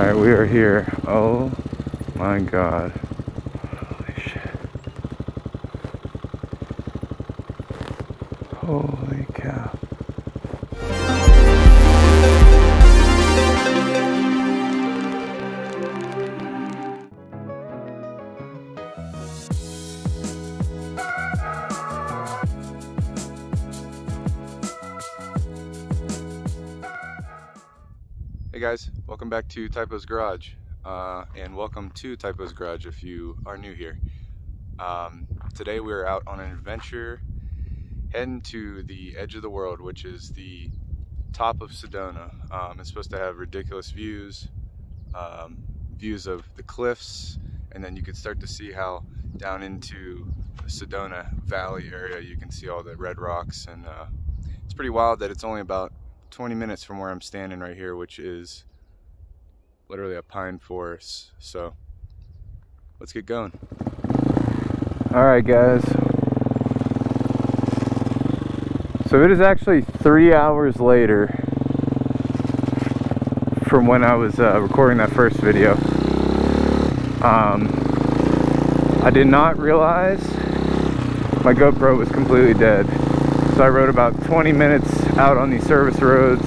Alright, we are here. Oh my god. Holy shit. Holy cow. Hey guys, welcome back to Typo's Garage, and welcome to Typo's Garage if you are new here. Today we're out on an adventure heading to the edge of the world, which is the top of Sedona. It's supposed to have ridiculous views, views of the cliffs, and then you can start to see how down into the Sedona Valley area you can see all the red rocks, and it's pretty wild that it's only about 20 minutes from where I'm standing right here, which is literally a pine forest. So let's get going. All right guys, so it is actually 3 hours later from when I was recording that first video. I did not realize my GoPro was completely dead. So I rode about 20 minutes out on these service roads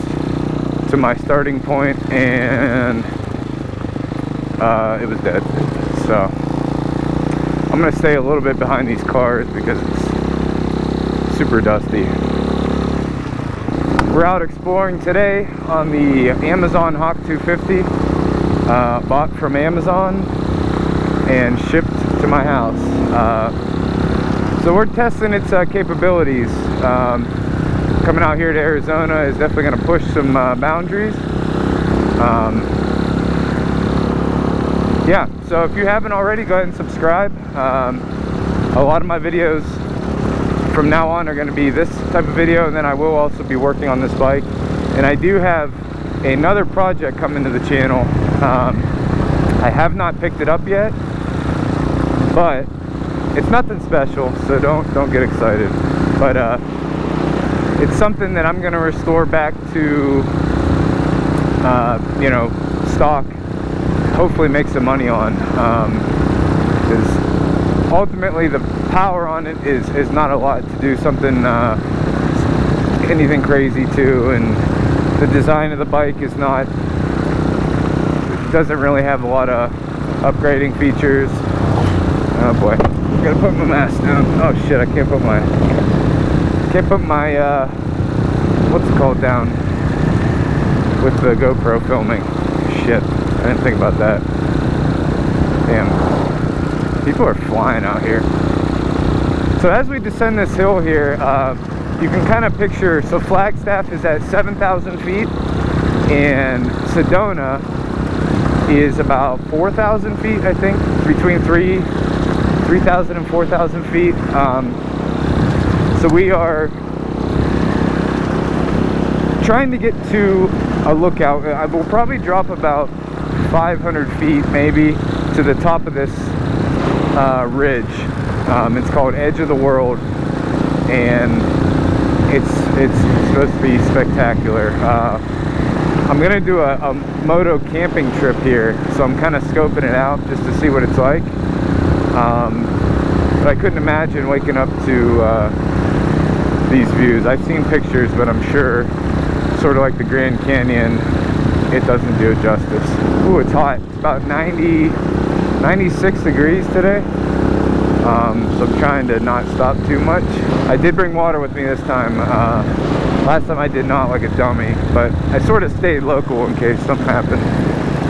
to my starting point, and it was dead. So I'm gonna stay a little bit behind these cars because it's super dusty. We're out exploring today on the Amazon Hawk 250, bought from Amazon and shipped to my house. So we're testing its capabilities. Coming out here to Arizona is definitely going to push some boundaries. Yeah, so if you haven't already, go ahead and subscribe. A lot of my videos from now on are going to be this type of video, and then I will also be working on this bike. And I do have another project coming to the channel. I have not picked it up yet, but it's nothing special, so don't get excited. But it's something that I'm gonna restore back to you know, stock, hopefully make some money on, because ultimately the power on it is not a lot to do something anything crazy to, and the design of the bike is not, it doesn't really have a lot of upgrading features. Oh boy, I gotta put my mask down. Oh shit, I can't put my what's it called down with the GoPro filming. Shit, I didn't think about that. Damn, people are flying out here. So as we descend this hill here, you can kind of picture, so Flagstaff is at 7,000 feet and Sedona is about 4,000 feet, I think, between 3,000 and 4,000 feet. So we are trying to get to a lookout. I will probably drop about 500 feet maybe to the top of this ridge. It's called Edge of the World, and it's supposed to be spectacular. I'm gonna do a moto camping trip here, so I'm kind of scoping it out just to see what it's like. But I couldn't imagine waking up to these views. I've seen pictures, but I'm sure, sort of like the Grand Canyon, it doesn't do it justice. Ooh, it's hot. It's about 96 degrees today. So I'm trying to not stop too much. I did bring water with me this time. Last time I did not, like a dummy, but I sort of stayed local in case something happened.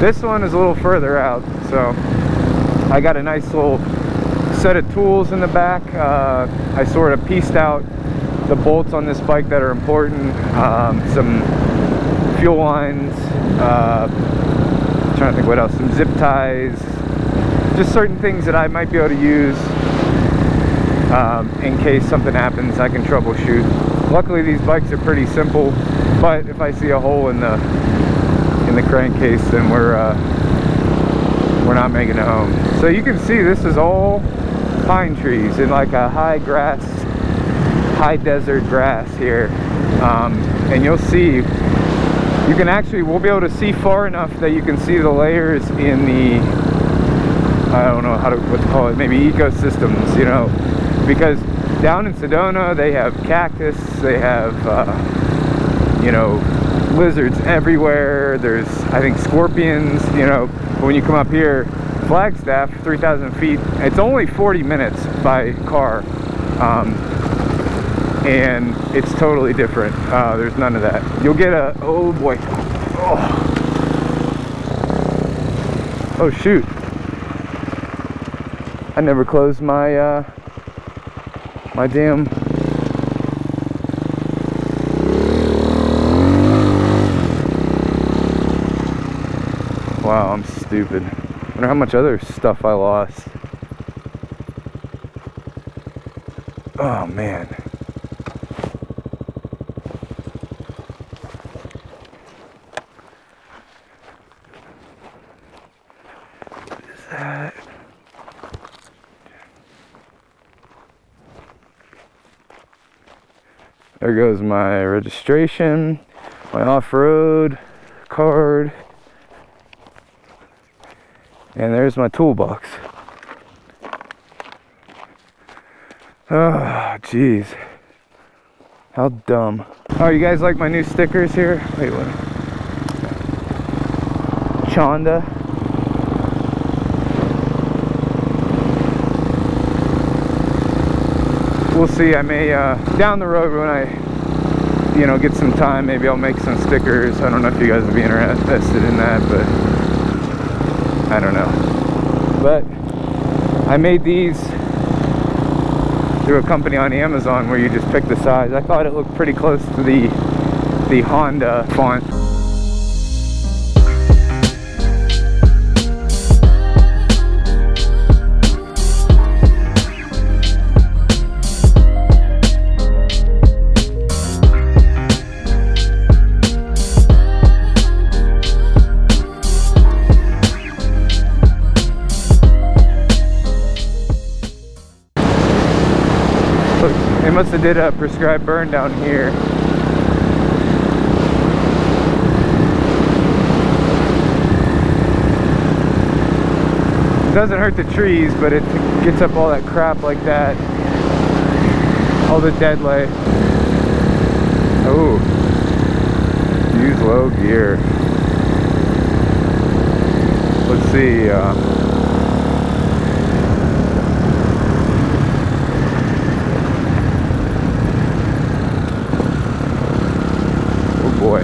This one is a little further out, so I got a nice little set of tools in the back. I sort of pieced out the bolts on this bike that are important, some fuel lines, trying to think what else, some zip ties, just certain things that I might be able to use in case something happens. I can troubleshoot. Luckily these bikes are pretty simple, but if I see a hole in the crankcase, then we're not making it home. So you can see this is all pine trees in like a high desert grass here, and you'll see You can actually, we'll be able to see far enough that you can see the layers in the, I don't know what to call it, maybe ecosystems, you know, because down in Sedona they have cactus, they have, you know, lizards everywhere, there's, I think, scorpions, you know. But when you come up here, Flagstaff, 3,000 feet, it's only 40 minutes by car, and it's totally different. There's none of that. You'll get a, oh boy, oh shoot, I never closed my my damn, wow, I'm stupid. I wonder how much other stuff I lost. Oh man. What is that? There goes my registration, my off-road card, and there's my toolbox. Oh, jeez. How dumb. Oh, you guys like my new stickers here? Wait, what? Chonda. We'll see. I may, down the road when I, you know, get some time, maybe I'll make some stickers. I don't know if you guys would be interested in that, but I don't know. But I made these through a company on Amazon where you just pick the size. I thought it looked pretty close to the Honda font. They must have did a prescribed burn down here. It doesn't hurt the trees, but it gets up all that crap like that. All the dead lay. Oh, use low gear. Let's see. Boy.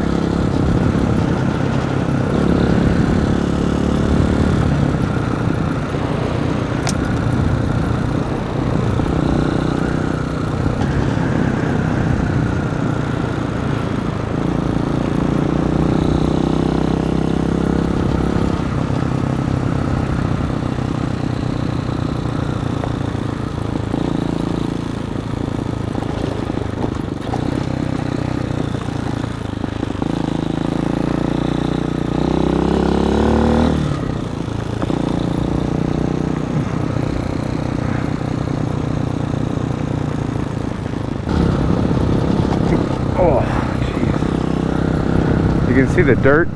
Oh, jeez. You can see the dirt.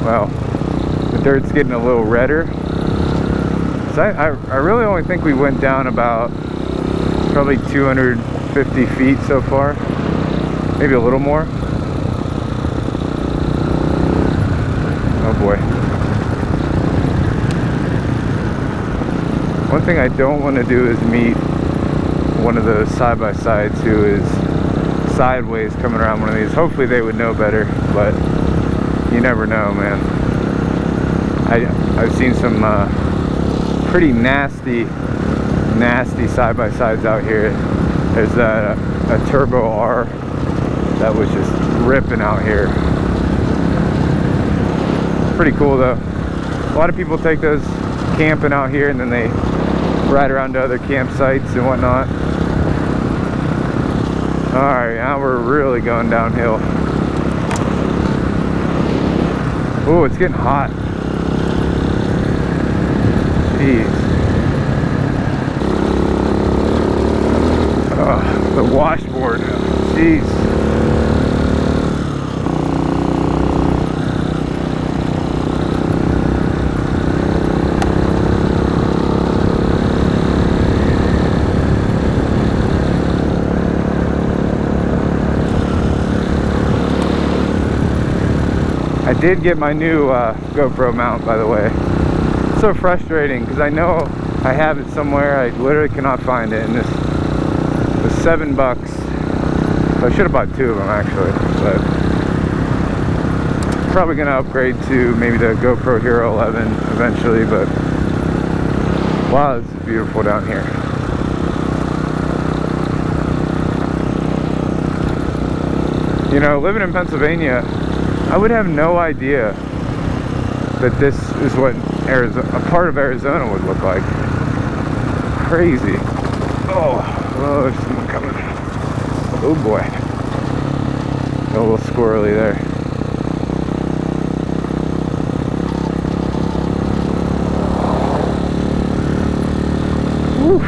Well, the dirt's getting a little redder. So I really only think we went down about probably 250 feet so far. Maybe a little more. Oh boy. One thing I don't want to do is meet one of those side-by-sides who is sideways coming around one of these. Hopefully they would know better, but you never know, man. I've seen some pretty nasty side-by-sides out here. There's a Turbo R that was just ripping out here. Pretty cool though. A lot of people take those camping out here and then they ride around to other campsites and whatnot. Alright, now we're really going downhill. Oh, it's getting hot. Jeez. The washboard. Jeez. I did get my new GoPro mount, by the way. It's so frustrating because I know I have it somewhere. I literally cannot find it, and this was $7. So I should have bought 2 of them actually, but probably gonna upgrade to maybe the GoPro Hero 11 eventually. But wow, it's beautiful down here. You know, living in Pennsylvania, I would have no idea that this is what Arizona, a part of Arizona would look like. Crazy. Oh, there's someone coming. Oh boy. A little squirrely there. Woo.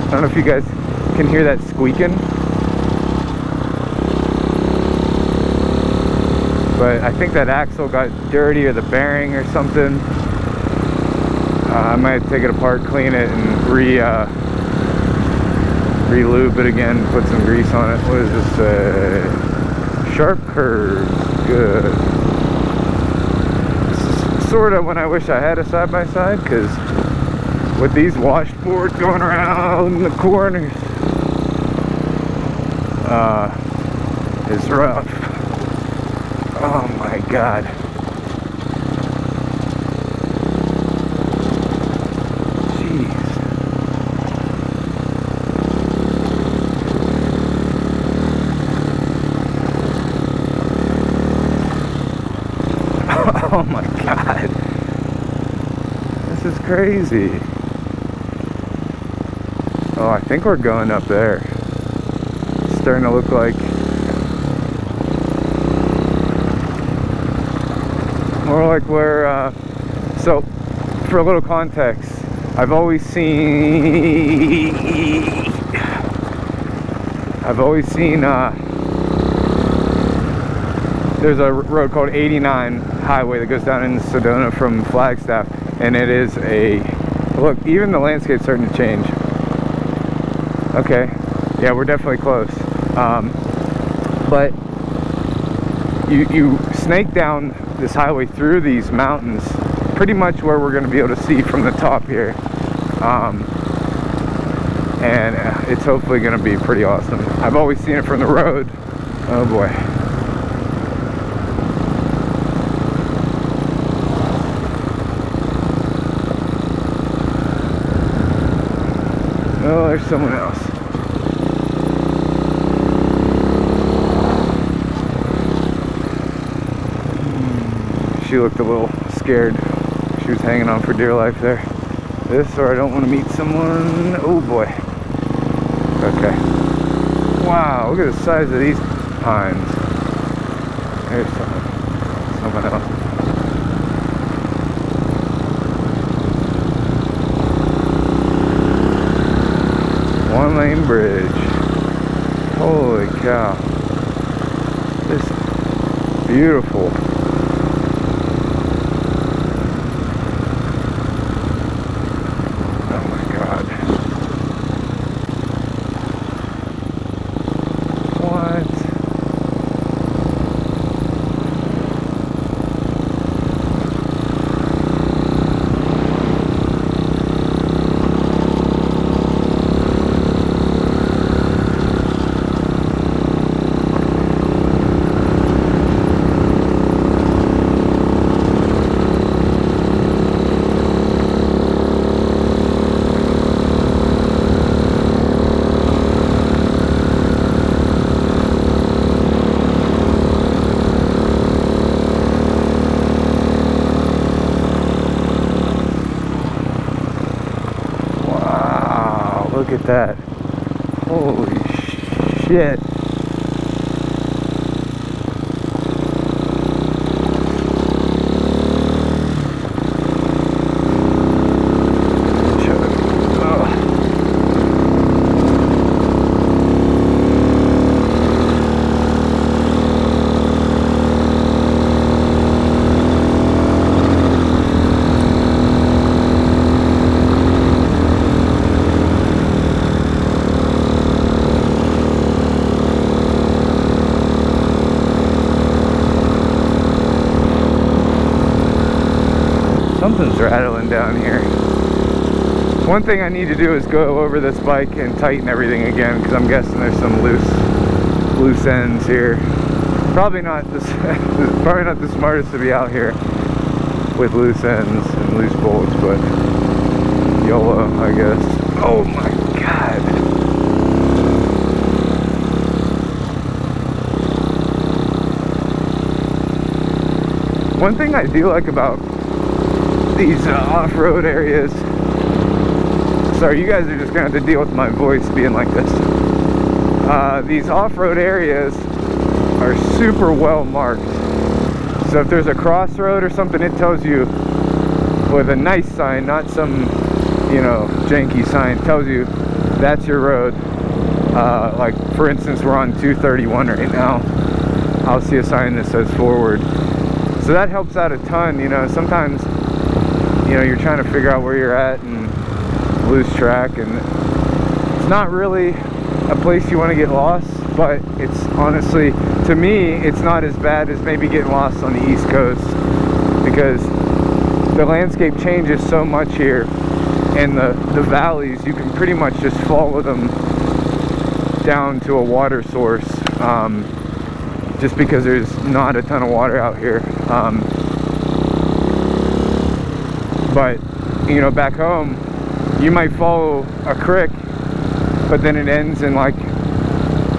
I don't know if you guys can hear that squeaking, but I think that axle got dirty, or the bearing or something. I might take it apart, clean it, and re-lube it again, put some grease on it. What does this say? Sharp curves, good. This is sort of when I wish I had a side-by-side, because with these washboards going around the corners, it's rough. Oh my god. Jeez. Oh my god. This is crazy. Oh, I think we're going up there. It's starting to look like more like where, so for a little context, I've always seen there's a road called 89 highway that goes down into Sedona from Flagstaff, and it is a, look, even the landscape's starting to change. Okay, yeah, we're definitely close. But you snake down this highway through these mountains, pretty much where we're going to be able to see from the top here. And it's hopefully going to be pretty awesome. I've always seen it from the road. Oh boy. Oh, there's someone else. She looked a little scared. She was hanging on for dear life there. This, or I don't want to meet someone. Oh boy. Okay. Wow, look at the size of these pines. There's someone else. One-lane bridge. Holy cow. This is beautiful. Oh my god. What? Look at that. Holy shit. fun down here. One thing I need to do is go over this bike and tighten everything again, because I'm guessing there's some loose ends here. Probably not the smartest to be out here with loose ends and loose bolts, but YOLO, I guess. Oh my god. One thing I do like about these off-road areas, sorry, you guys are just gonna have to deal with my voice being like this. These off-road areas are super well marked. So if there's a crossroad or something, it tells you with a nice sign, not some, you know, janky sign, tells you that's your road. Like for instance, we're on 231 right now. I'll see a sign that says forward. So that helps out a ton, you know. Sometimes, you know, you're trying to figure out where you're at and lose track, and it's not really a place you want to get lost, but it's honestly, to me, it's not as bad as maybe getting lost on the East Coast, because the landscape changes so much here, and the valleys, you can pretty much just follow them down to a water source, just because there's not a ton of water out here. But you know, back home you might follow a creek, but then it ends in, like,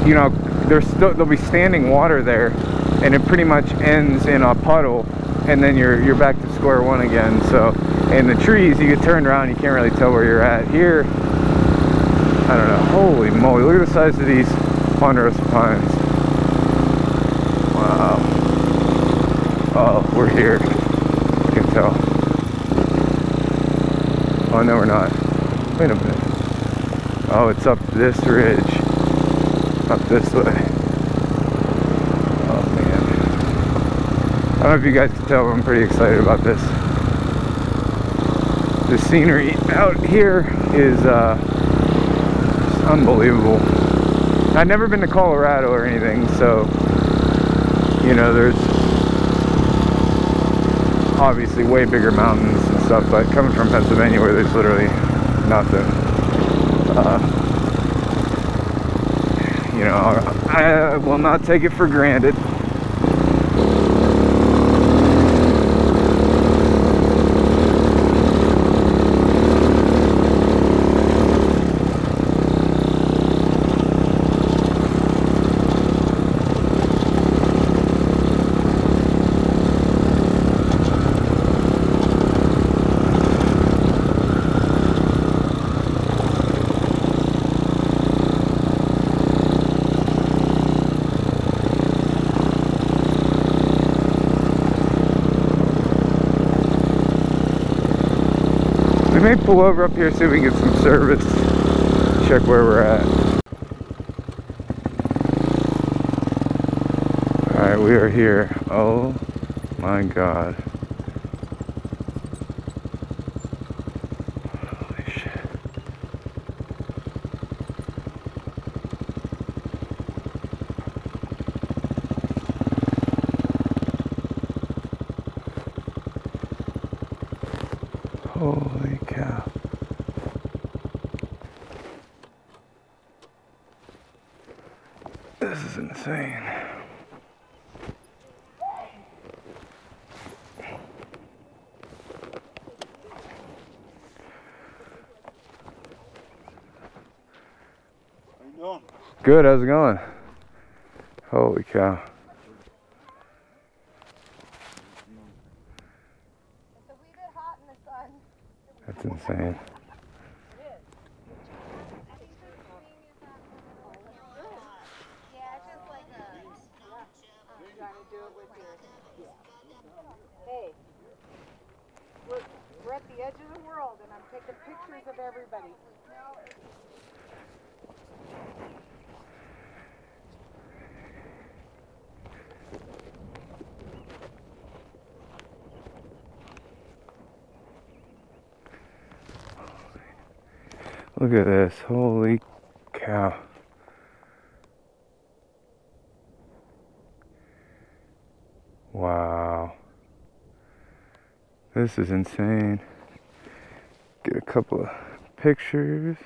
you know, there'll be standing water there, and it pretty much ends in a puddle, and then you're back to square one again. So, and the trees, you get turned around, you can't really tell where you're at. Here, I don't know. Holy moly, look at the size of these ponderosa pines. Wow. Oh, we're here. You can tell. Oh, no, we're not. Wait a minute. Oh, it's up this ridge. Up this way. Oh, man. I don't know if you guys can tell, but I'm pretty excited about this. The scenery out here is unbelievable. I've never been to Colorado or anything, so, you know, there's obviously way bigger mountains and stuff, but coming from Pennsylvania where there's literally nothing, you know, I will not take it for granted. We may pull over up here, see if we can get some service, check where we're at. Alright, we are here. Oh my god. Holy shit. Holy cow. This is insane. How you doing? Good, how's it going? Holy cow. It's a wee bit hot in the sun. That's insane. Yeah, it's just like a. Trying to do it with your. Hey, we're at the edge of the world, and I'm taking pictures of everybody. Look at this. Holy cow. Wow. This is insane. couple of pictures.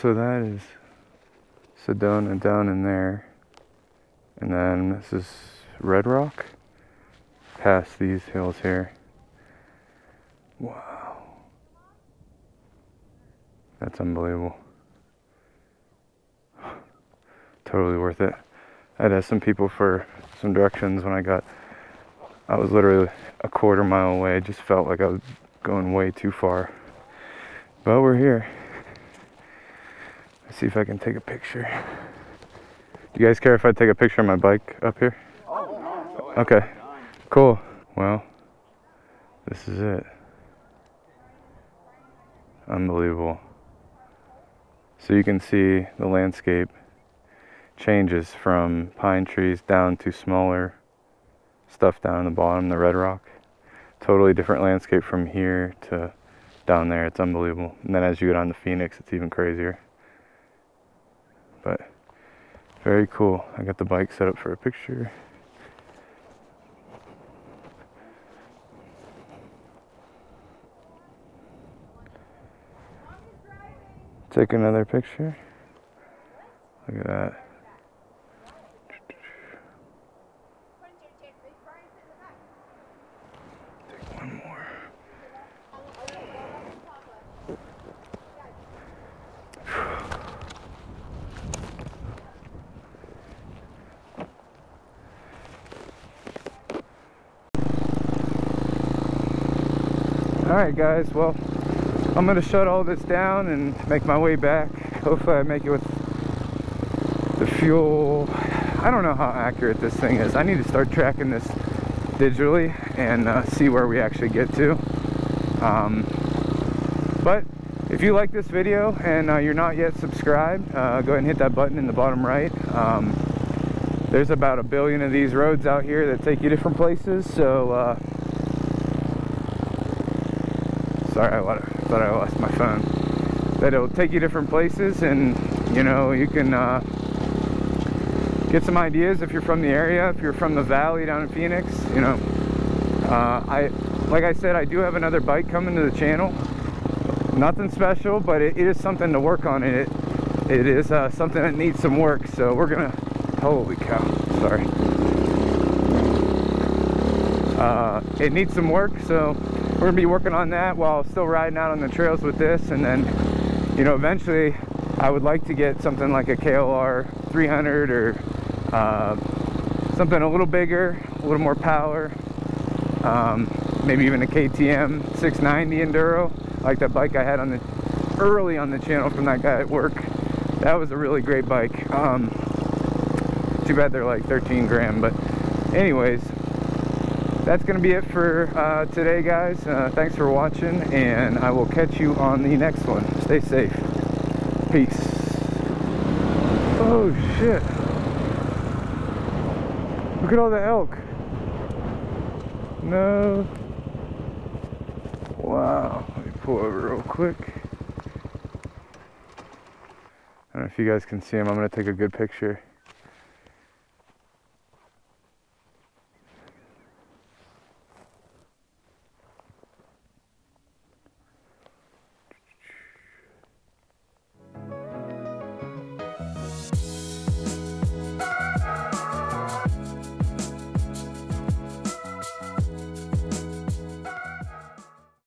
So that is Sedona down in there. And then this is Red Rock. Past these hills here. Wow. That's unbelievable. Totally worth it. I had asked some people for some directions when I was literally a quarter mile away. It just felt like I was going way too far. But we're here. Let's see if I can take a picture. Do you guys care if I take a picture of my bike up here? Oh, no. Okay, cool. Well, this is it. Unbelievable. So you can see the landscape changes from pine trees down to smaller stuff down in the bottom, the red rock. Totally different landscape from here to down there. It's unbelievable. And then as you go down to Phoenix, it's even crazier. But very cool. I got the bike set up for a picture. Take another picture. Look at that. Take one more. Alright guys, well, I'm going to shut all this down and make my way back. Hopefully I make it with the fuel. I don't know how accurate this thing is. I need to start tracking this digitally and see where we actually get to. But if you like this video and you're not yet subscribed, go ahead and hit that button in the bottom right. There's about 1 billion of these roads out here that take you different places, so sorry, I thought I lost my phone. That it'll take you different places, and you know, you can get some ideas if you're from the area, if you're from the valley down in Phoenix. You know, like I said, I do have another bike coming to the channel. Nothing special, but it is something to work on. It is something that needs some work. So we're gonna. Holy cow! Sorry. It needs some work, so we're gonna be working on that while still riding out on the trails with this, and then, you know, eventually I would like to get something like a KLR 300 or something a little bigger, a little more power, maybe even a KTM 690 Enduro, like that bike I had on early on the channel from that guy at work. That was a really great bike. Too bad they're like 13 grand, but anyways, that's gonna be it for today, guys. Thanks for watching, and I will catch you on the next one. Stay safe. Peace. Oh shit, look at all the elk. No. Wow, let me pull over real quick. I don't know if you guys can see them. I'm gonna take a good picture.